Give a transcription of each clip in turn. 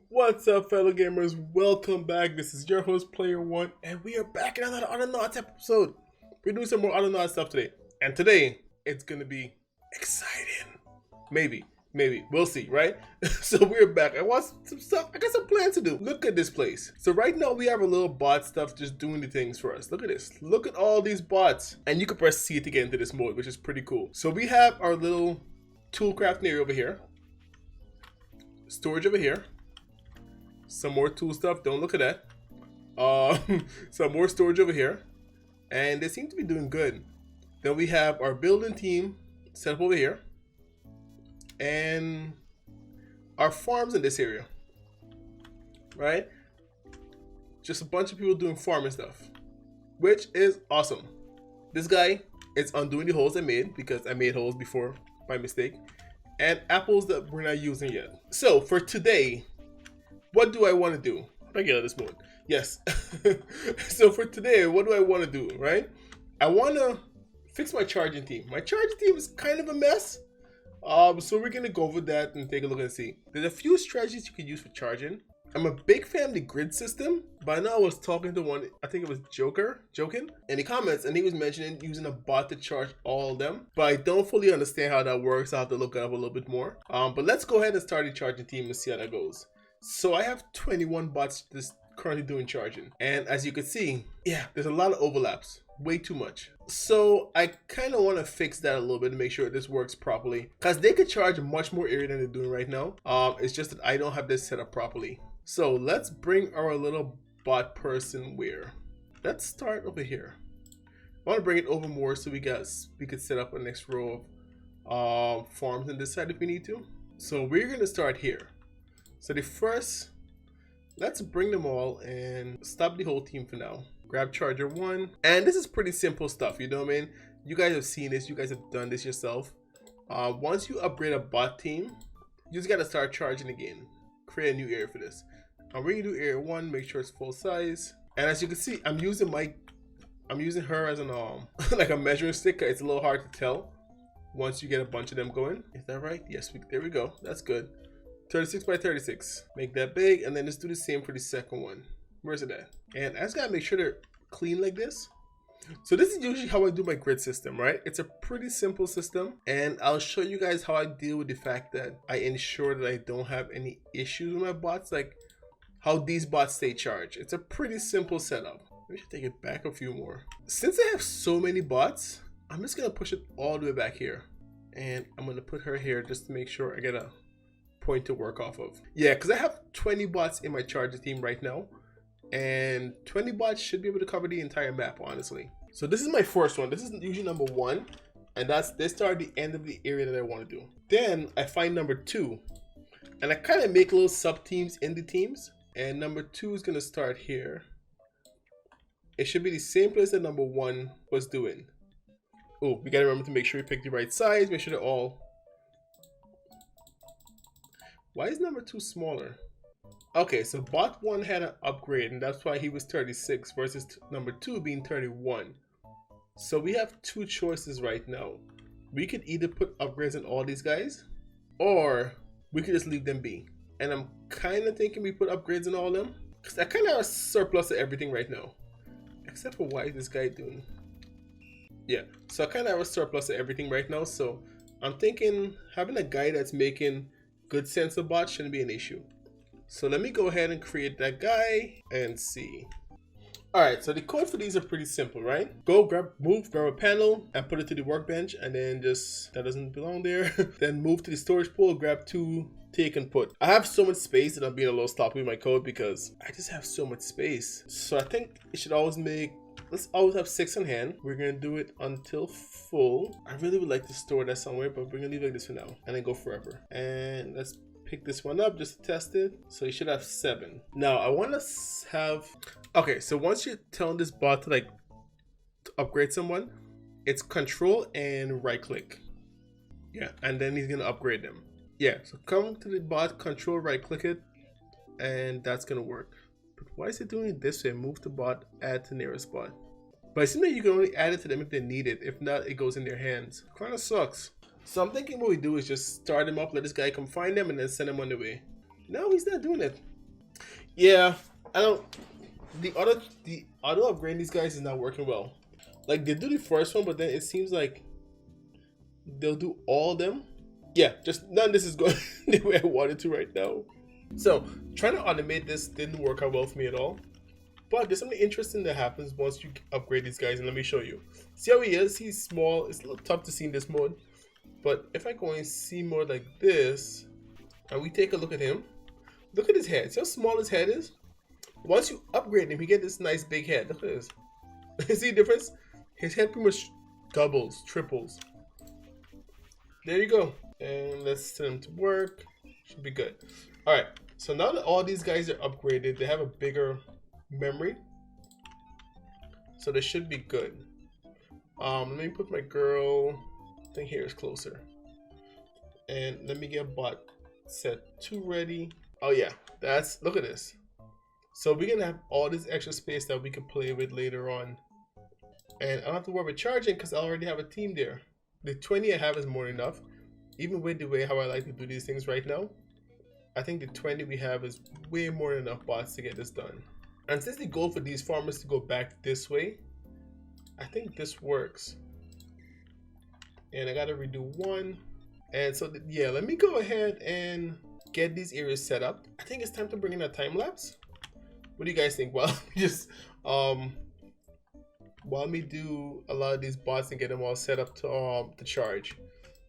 What's up, fellow gamers? Welcome back. This is your host, Player One, and we are back in another Autonauts episode. We're doing some more Autonauts stuff today, and today it's gonna be exciting. Maybe. We'll see, right? So we're back. I want some stuff. I got some plans to do. Look at this place. So right now we have a little bot stuff just doing the things for us. Look at this. Look at all these bots, and you can press C to get into this mode, which is pretty cool. So we have our little tool crafting area over here, storage over here. Some more tool stuff. Don't look at that. Some more storage over here. And they seem to be doing good. Then we have our building team set up over here. And our farms in this area. Right? Just a bunch of people doing farming stuff. Which is awesome. This guy is undoing the holes I made because I made holes before by mistake. And apples that we're not using yet. So for today, what do I want to do? I get out of this mode. Yes. So for today, what do I want to do, right? I want to fix my charging team. My charging team is kind of a mess. So we're going to go over that and take a look and see. There's a few strategies you can use for charging. I'm a big fan of the grid system, but I know I was talking to one, I think it was Joking, in the comments, and he was mentioning using a bot to charge all of them. But I don't fully understand how that works. I'll have to look it up a little bit more. But let's go ahead and start the charging team and see how that goes. So I have 21 bots just currently doing charging. And as you can see, yeah, there's a lot of overlaps. Way too much. So I kind of want to fix that a little bit to make sure this works properly. Because they could charge much more area than they're doing right now. It's just that I don't have this set up properly. So let's bring our little bot person where. Let's start over here. I want to bring it over more so we could set up a next row of farms on this side if we need to. So we're going to start here. So the first, let's bring them all and stop the whole team for now. Grab charger 1. And this is pretty simple stuff, you know what I mean? You guys have seen this, you guys have done this yourself. Once you upgrade a bot team, you just gotta start charging again. Create a new area for this. I'm going to do area 1, make sure it's full size. And as you can see, I'm using her as an like a measuring stick. It's a little hard to tell once you get a bunch of them going. Is that right? Yes, there we go. That's good. 36 by 36. Make that big, and then let's do the same for the second one. Where's it at? And I just gotta make sure they're clean like this. So this is usually how I do my grid system, right? It's a pretty simple system, and I'll show you guys how I deal with the fact that I ensure that I don't have any issues with my bots, like how these bots stay charged. It's a pretty simple setup. We should take it back a few more. Since I have so many bots, I'm just gonna push it all the way back here. And I'm gonna put her here just to make sure I get a point to work off of. Yeah, because I have 20 bots in my charger team right now, and 20 bots should be able to cover the entire map, honestly. So this is my first one. This is usually number 1, and they start the end of the area that I want to do. Then I find number 2, and I kind of make little sub teams in the teams, and number 2 is going to start here. It should be the same place that number 1 was doing. Oh, we got to remember to make sure we pick the right size, make sure they're all. Why is number 2 smaller? Okay, so bot 1 had an upgrade, and that's why he was 36 versus number 2 being 31. So we have 2 choices right now. We could either put upgrades on all these guys, or we could just leave them be. And I'm kind of thinking we put upgrades on all of them, because I kind of have a surplus of everything right now. Except for why is this guy doing? Yeah, so I kind of have a surplus of everything right now, so I'm thinking having a guy that's making good sense of bots shouldn't be an issue. So let me go ahead and create that guy and see. Alright, so the code for these are pretty simple, right? Go grab a panel and put it to the workbench, and then just, that doesn't belong there. Then move to the storage pool, grab 2, take and put. I have so much space that I'm being a little sloppy with my code because I just have so much space. So I think it should always make, let's always have 6 on hand. We're gonna do it until full. I really would like to store that somewhere, but we're gonna leave it like this for now and then go forever. And let's pick this one up just to test it. So you should have 7. Now I want to have, okay, so once you're telling this bot to like to upgrade someone, it's control and right click. Yeah, and then he's gonna upgrade them. Yeah, so come to the bot, control right click it, and that's gonna work. But why is it doing it this way? Move the bot, add to nearest bot. But it seems like you can only add it to them if they need it. If not, it goes in their hands. Kind of sucks. So I'm thinking what we do is just start him up, let this guy come find them, and then send him on the way. No, he's not doing it. Yeah, I don't. The auto upgrading these guys is not working well. Like they do the first one, but then it seems like they'll do all of them. Yeah, just none of this is going the way I wanted to right now. So trying to automate this didn't work out well for me at all. But there's something interesting that happens once you upgrade these guys, and let me show you. See how he is? He's small. It's a little tough to see in this mode. But if I go and see mode like this, and we take a look at him, look at his head. See how small his head is? Once you upgrade him, you get this nice big head. Look at this. See the difference? His head pretty much doubles, triples. There you go. And let's send him to work. Should be good. Alright, so now that all these guys are upgraded, they have a bigger memory. So they should be good. Let me put my girl thing here is closer. And let me get bot set 2 ready. Oh yeah, look at this. So we're gonna have all this extra space that we can play with later on. And I don't have to worry about charging because I already have a team there. The 20 I have is more than enough. Even with the way how I like to do these things right now, I think the 20 we have is way more than enough bots to get this done. And since the goal for these farmers to go back this way, I think this works. And I gotta redo one. And so yeah, let me go ahead and get these areas set up. I think it's time to bring in a time lapse. What do you guys think? Well, just while me do a lot of these bots and get them all set up to charge.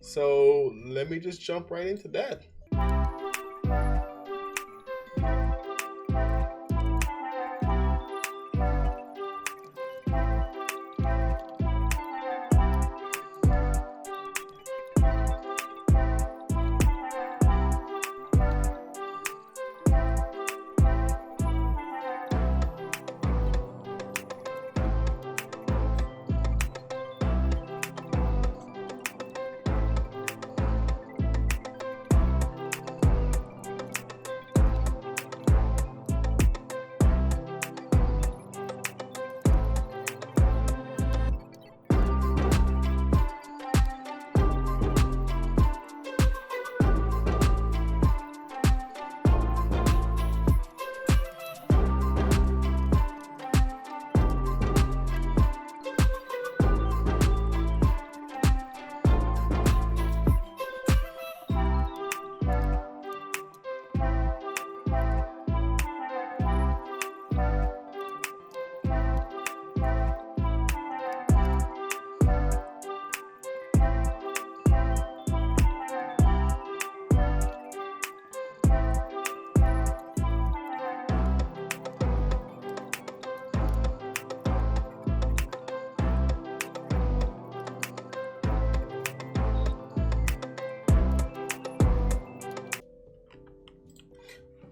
So let me just jump right into that.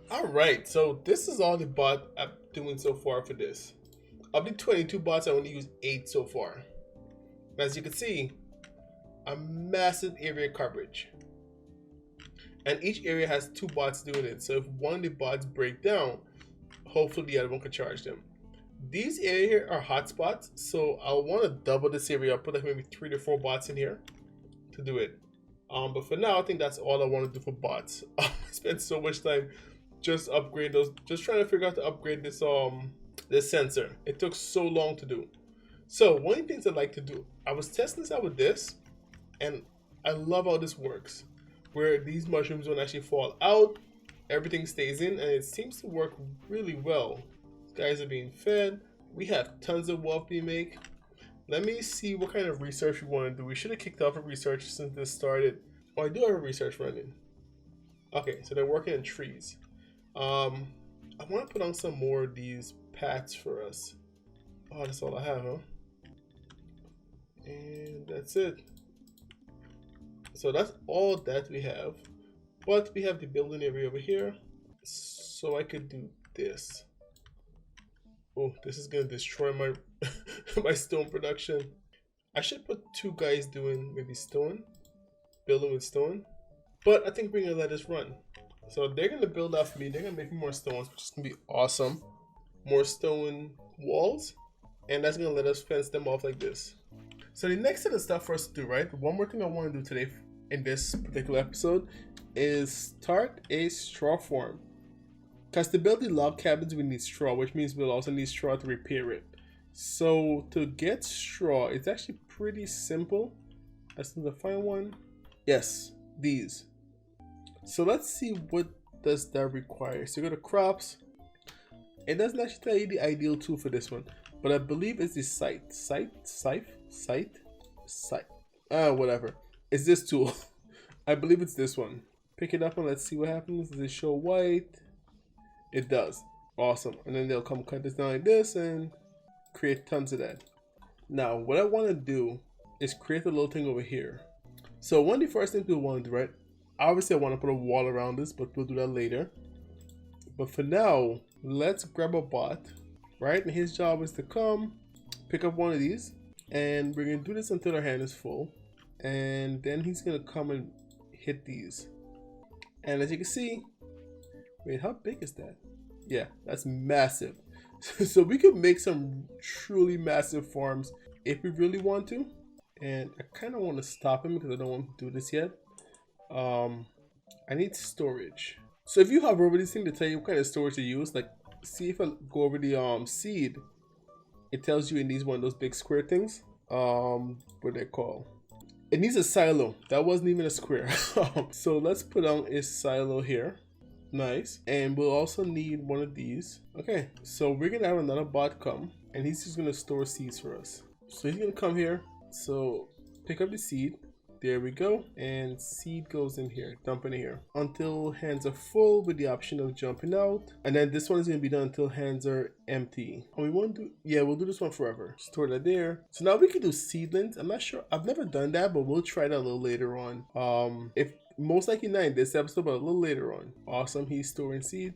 Alright, so this is all the bot I'm doing so far for this. Of the 22 bots, I only used 8 so far. As you can see, a massive area coverage. And each area has 2 bots doing it. So if one of the bots break down, hopefully the other one can charge them. These areas here are hotspots, so I'll want to double this area up, put like maybe 3 to 4 bots in here to do it. But for now, I think that's all I want to do for bots. I spent so much time just upgrade those, just trying to figure out to upgrade this this sensor. It took so long to do. So one of the things I like to do, I was testing this out with this, and I love how this works, where these mushrooms don't actually fall out, everything stays in, and it seems to work really well. These guys are being fed. We have tons of wealth we make. Let me see what kind of research we want to do. We should have kicked off a research since this started. Oh, I do have a research running. Okay, so they're working in trees. I want to put on some more of these paths for us. Oh, that's all I have, huh? And that's it. So that's all that we have. But we have the building area over here. So I could do this. Oh, this is gonna destroy my my stone production. I should put 2 guys doing maybe stone, building with stone. But I think we're gonna let this run. So they're gonna build off me. They're gonna make me more stones, which is gonna be awesome. More stone walls, and that's gonna let us fence them off like this. So the next set of stuff for us to do, right? One more thing I want to do today in this particular episode is start a straw farm. Because to build the log cabins, we need straw, which means we'll also need straw to repair it. So to get straw, it's actually pretty simple. I just need to find one. Yes, these. So let's see what does that require. So you go to crops. It doesn't actually tell you the ideal tool for this one, but I believe it's the scythe, whatever. It's this tool. I believe it's this one. Pick it up and let's see what happens. Does it show white? It does. Awesome. And then they'll come cut this down like this and create tons of that. Now, what I want to do is create a little thing over here. So one of the first things we'll want to do, right? Obviously, I want to put a wall around this, but we'll do that later. But for now, let's grab a bot, right? And his job is to come, pick up one of these, and we're going to do this until our hand is full. And then he's going to come and hit these. And as you can see, wait, how big is that? Yeah, that's massive. So we could make some truly massive farms if we really want to. And I kind of want to stop him because I don't want to do this yet. I need storage. So if you hover over this thing to tell you what kind of storage to use, like see if I go over the seed, it tells you in these one of those big square things. What they call? It needs a silo. That wasn't even a square. So let's put on a silo here. Nice. And we'll also need one of these. Okay, so we're gonna have another bot come and he's just gonna store seeds for us. So he's gonna come here. So pick up the seed. There we go. And seed goes in here. Dump in here until hands are full with the option of jumping out. And then this one is gonna be done until hands are empty. And we won't do, yeah, we'll do this one forever. Store that there. So now we can do seedlings. I'm not sure. I've never done that, but we'll try that a little later on. If most likely not in this episode, but a little later on. Awesome. He's storing seed.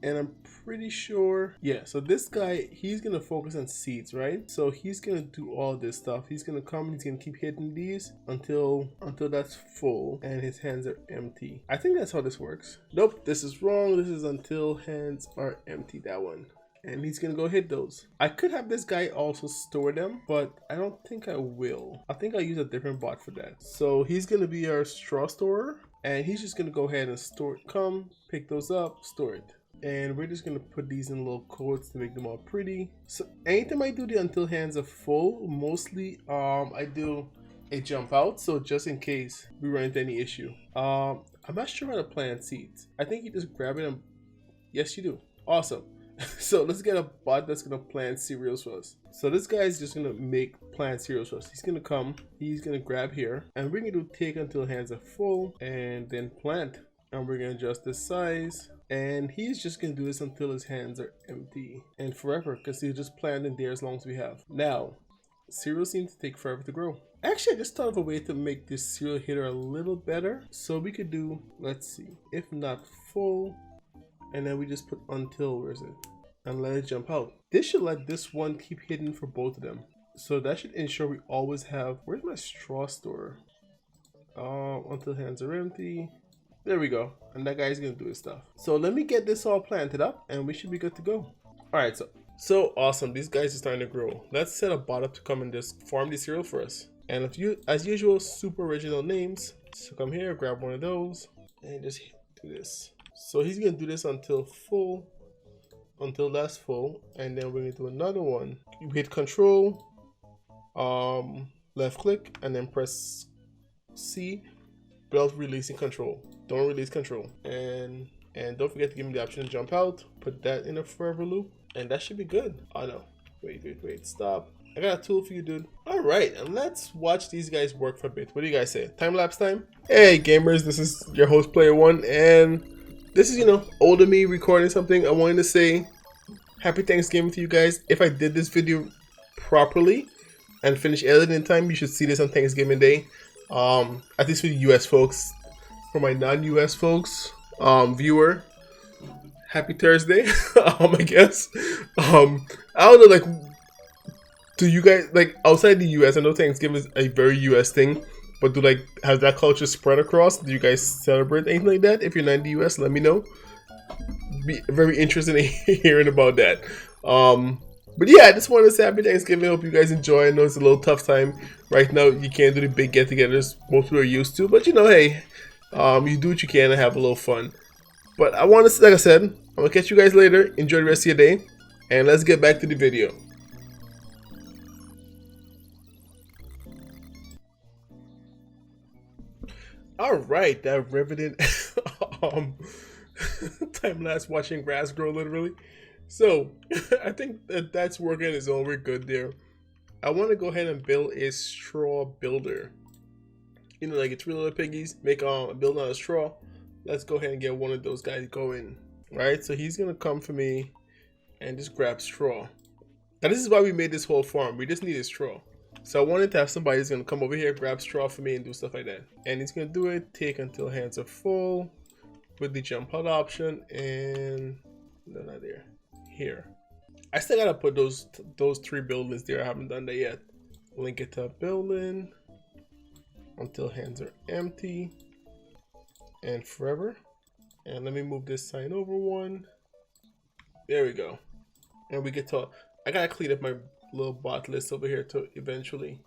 And I'm pretty sure, yeah, so this guy, he's going to focus on seeds, right? So he's going to do all this stuff. He's going to come, he's going to keep hitting these until that's full and his hands are empty. I think that's how this works. Nope, this is wrong. This is until hands are empty, that one. And he's going to go hit those. I could have this guy also store them, but I don't think I will. I think I'll use a different bot for that. So he's going to be our straw storer and he's just going to go ahead and store it. Come, pick those up, store it. And we're just going to put these in little codes to make them all pretty. So anytime I do the until hands are full, mostly I do a jump out. So just in case we run into any issue. I'm not sure how to plant seeds. I think you just grab it and yes, you do. Awesome. So let's get a bot that's going to plant cereals for us. So this guy is just going to plant cereals for us. He's going to come, he's going to grab here and we're going to do take until hands are full and then plant. And we're going to adjust the size. And he's just going to do this until his hands are empty and forever because he's just planting there as long as we have. Now, cereal seems to take forever to grow. Actually, I just thought of a way to make this cereal hitter a little better. So we could do, let's see, if not full, and then we just put until, where is it? And let it jump out. This should let this one keep hidden for both of them. So that should ensure we always have, where's my straw store? Until hands are empty. There we go. And that guy's gonna do his stuff. So let me get this all planted up and we should be good to go. Alright, so awesome. These guys are starting to grow. Let's set a bot up to come and just farm the cereal for us. And if you, as usual, super original names. So come here, grab one of those and just do this. So he's gonna do this until full, until that's full. And then we're gonna do another one. You hit control, left click, and then press C without releasing control. Don't release control. And don't forget to give me the option to jump out. Put that in a forever loop. And that should be good. Oh no. Wait. Stop. I got a tool for you, dude. Alright, and let's watch these guys work for a bit. What do you guys say? Time lapse time? Hey gamers, this is your host Player One, and this is, older me recording something. I wanted to say happy Thanksgiving to you guys. If I did this video properly and finish editing in time, you should see this on Thanksgiving Day. At least for the US folks. For my non-US folks, viewer, happy Thursday. I guess. I don't know, like, do you guys, like, outside the US, I know Thanksgiving is a very US thing, but has that culture spread across? Do you guys celebrate anything like that? If you're not in the US, let me know. Be very interested in hearing about that. But yeah, I just wanted to say happy Thanksgiving. I hope you guys enjoy. I know it's a little tough time right now. You can't do the big get-togethers most people are used to, but hey, you do what you can and have a little fun. But I want to, like I said, I'm gonna catch you guys later. Enjoy the rest of your day, and let's get back to the video. All right, that riveting time lapse watching grass grow, literally. So I think that's working on its own. We're good there. I want to go ahead and build a straw builder. You know, like it's 3 little piggies. Make a build out of straw. Let's go ahead and get one of those guys going. Right, so he's gonna come for me and just grab straw. Now this is why we made this whole farm. We just needed straw. So I wanted to have somebody who's gonna come over here, grab straw for me and do stuff like that. And he's gonna do it, take until hands are full with the jump out option, and no, not there. Here. I still gotta put those 3 buildings there. I haven't done that yet. Link it to a building until hands are empty and forever. And let me move this sign over 1. There we go. And we get to, I gotta clean up my little bot list over here to eventually.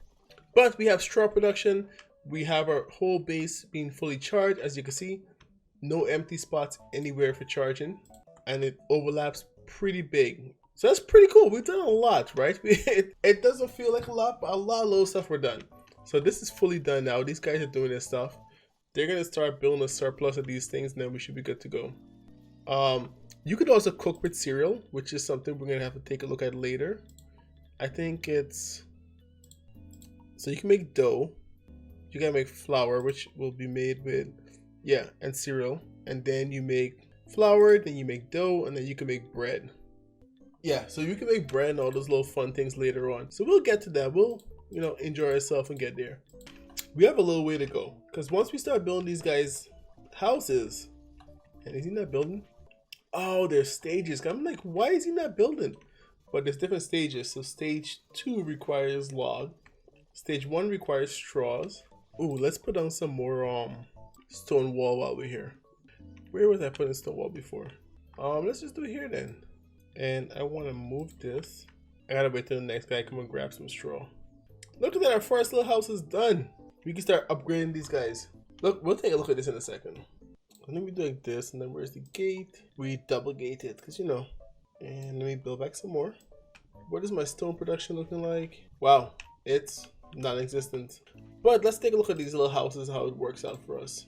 But we have straw production. We have our whole base being fully charged. As you can see, no empty spots anywhere for charging. And it overlaps pretty big. So that's pretty cool. We've done a lot, right? It doesn't feel like a lot, but a lot of little stuff we're done. So this is fully done now. These guys are doing their stuff. They're gonna start building a surplus of these things, and then we should be good to go. You could also cook with cereal, which is something we're gonna have to take a look at later. I think it's, so you can make dough. You gotta make flour, which will be made with, yeah, and cereal. And then you make flour, then you make dough, and then you can make bread. Yeah, so you can make bread and all those little fun things later on. So we'll get to that. We'll, you know, enjoy ourselves and get there. We have a little way to go, because once we start building these guys' houses, and is he not building? Oh, there's stages. I'm like, why is he not building? But there's different stages. So stage 2 requires log. Stage 1 requires straws. Ooh, let's put on some more stone wall while we're here. Where was I putting stone wall before? Let's just do it here then. And I want to move this. I gotta wait till the next guy come and grab some straw. Look at that, our first little house is done. We can start upgrading these guys. Look, we'll take a look at this in a second. Let me do like this, and then where's the gate? We double gate it, because you know. And let me build back some more. What is my stone production looking like? Wow, it's non-existent. But let's take a look at these little houses, how it works out for us.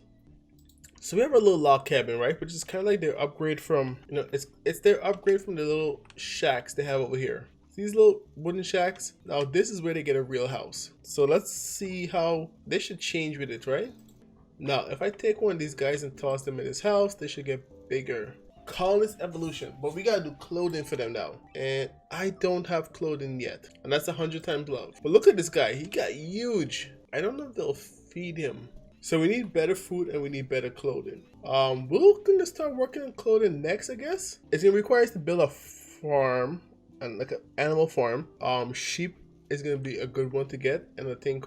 So we have our little log cabin, right? Which is kind of like their upgrade from, you know, it's their upgrade from the little shacks they have over here. These little wooden shacks, now this is where they get a real house. So let's see how they should change with it, right? Now, if I take one of these guys and toss them in this house, they should get bigger. Colonist evolution, but we gotta do clothing for them now. And I don't have clothing yet. And that's 100 times love. But look at this guy, he got huge. I don't know if they'll feed him. So we need better food and we need better clothing. We're gonna start working on clothing next, I guess. It's gonna require us to build a farm, and like an animal farm. Sheep is gonna be a good one to get, and I think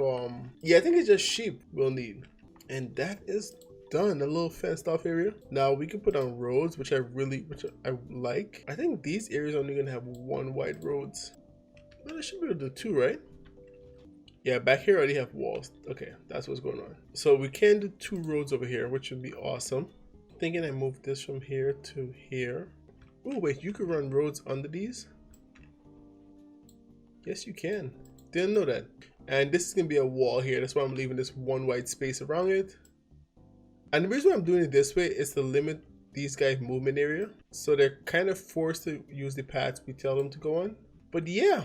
yeah, I think it's just sheep we'll need. And that is done. A little fenced off area. Now we can put on roads, which I like. I think these areas are only gonna have 1 wide roads. Well, I should be able to do 2, right? Yeah, back here I already have walls. Okay, that's what's going on. So we can do 2 roads over here, which would be awesome. Thinking I move this from here to here. Oh wait, you could run roads under these? Yes, you can. Didn't know that. And this is gonna be a wall here. That's why I'm leaving this 1 white space around it. And the reason why I'm doing it this way is to limit these guys' movement area. So they're kind of forced to use the paths we tell them to go on. But yeah,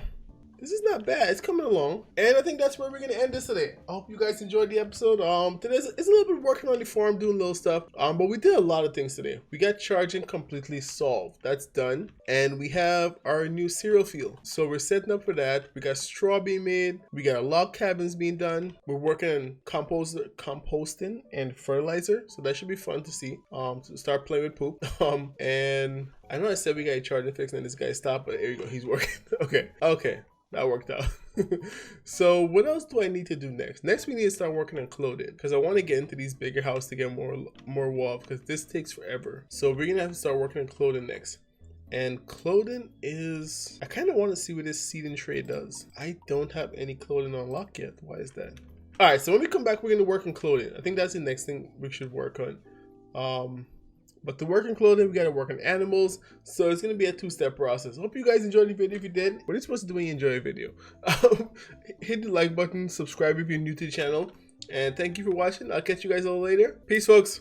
this is not bad. It's coming along. And I think that's where we're going to end this today. I hope you guys enjoyed the episode. Today it's a little bit working on the farm, doing little stuff. But we did a lot of things today. We got charging completely solved. That's done. And we have our new cereal field. So we're setting up for that. We got straw being made. We got our log cabins being done. We're working on composting and fertilizer. So that should be fun to see. To start playing with poop. And I know I said we got a charging fix and this guy stopped, but there you go. He's working. Okay. That worked out. So what else do I need to do next? Next we need to start working on clothing, because I want to get into these bigger houses to get more wall, because this takes forever. So we're gonna have to start working on clothing next. And clothing is, I kind of want to see what this seeding tray does. I don't have any clothing on lock yet. Why is that? All right, so when we come back, we're gonna work on clothing. I think that's the next thing we should work on. But to work in clothing, we gotta work on animals. So it's gonna be a 2-step process. Hope you guys enjoyed the video. If you did, what are you supposed to do when you enjoy a video? Hit the like button, subscribe if you're new to the channel. And thank you for watching. I'll catch you guys all later. Peace, folks.